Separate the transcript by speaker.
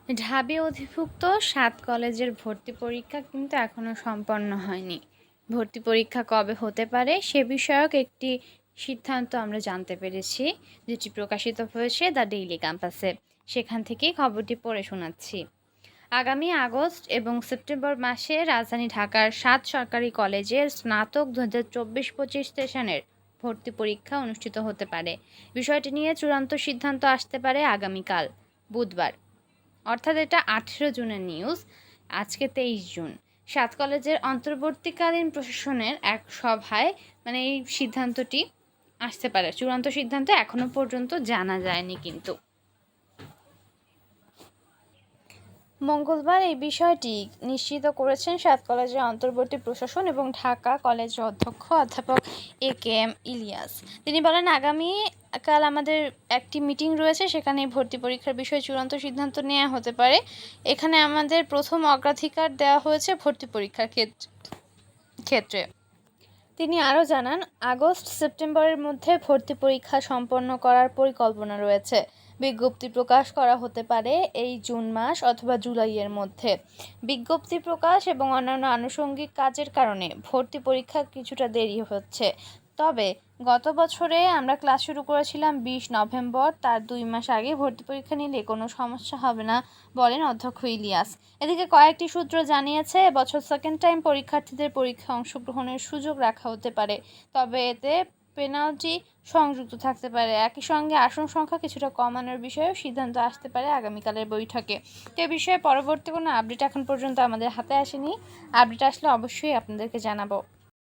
Speaker 1: ঢাবি অধিভুক্ত ৭ কলেজের ভর্তি পরীক্ষা কিন্তু এখনো সম্পন্ন হয়নি। ভর্তি পরীক্ষা কবে হতে পারে সে বিষয়ক একটি সিদ্ধান্ত আমরা জানতে পেরেছি, যেটি প্রকাশিত হয়েছে দ্য ডেইলি ক্যাম্পাসে। সেখান থেকেই খবরটি পড়ে শোনাচ্ছি। আগামী আগস্ট এবং সেপ্টেম্বর মাসে রাজধানী ঢাকার ৭ সরকারি কলেজের স্নাতক ২০২৪-২৫ সেশনের ভর্তি পরীক্ষা অনুষ্ঠিত হতে পারে। বিষয়টি নিয়ে চূড়ান্ত সিদ্ধান্ত আসতে পারে আগামীকাল বুধবার, অর্থাৎ এটা ১৮ জুনের নিউজ। আজকে ২৩ জুন। ৭ কলেজের অন্তর্বর্তীকালীন প্রশাসনের এক সভায় এই সিদ্ধান্তটি আসতে পারে। চূড়ান্ত সিদ্ধান্ত এখনো পর্যন্ত জানা যায়নি কিন্তু। মঙ্গলবার এই বিষয়টি নিশ্চিত করেছেন ৭ কলেজের অন্তর্বর্তী প্রশাসন এবং ঢাকা কলেজের অধ্যক্ষ অধ্যাপক এ.কে.এম. ইলিয়াস। তিনি বলেন, আগামীকাল আমাদের একটি মিটিং রয়েছে, সেখানে ভর্তি পরীক্ষার বিষয়ে চূড়ান্ত সিদ্ধান্ত নেওয়া হতে পারে। এখানে আমাদের প্রথম অগ্রাধিকার দেওয়া হয়েছে ভর্তি পরীক্ষার ক্ষেত্রে। তিনি আরও জানান, আগস্ট সেপ্টেম্বরের মধ্যে ভর্তি পরীক্ষা সম্পন্ন করার পরিকল্পনা রয়েছে। বিজ্ঞপ্তি প্রকাশ করা হতে পারে এই জুন মাস অথবা জুলাইয়ের মধ্যে। বিজ্ঞপ্তি প্রকাশ এবং অন্যান্য আনুষঙ্গিক কাজের কারণে ভর্তি পরীক্ষা কিছুটা দেরি হচ্ছে। তবে গত বছরে আমরা ক্লাস শুরু করেছিলাম ২০ নভেম্বর। তার ২ মাস আগে ভর্তি পরীক্ষা নিলে কোনো সমস্যা হবে না বলেন অধ্যক্ষ ইলিয়াস। এদিকে কয়েকটি সূত্র জানিয়েছে, এবছর সেকেন্ড টাইম পরীক্ষার্থীদের পরীক্ষায় অংশগ্রহণের সুযোগ রাখা হতে পারে, তবে এতে পেনাল্টি সংযুক্ত থাকতে পারে। একই সঙ্গে আসন সংখ্যা কিছুটা কমানোর বিষয়েও সিদ্ধান্ত আসতে পারে আগামীকালের বৈঠকে। এ বিষয়ে পরবর্তী কোনো আপডেট এখন পর্যন্ত আমাদের হাতে আসেনি। আপডেট আসলে অবশ্যই আপনাদেরকে জানাবো।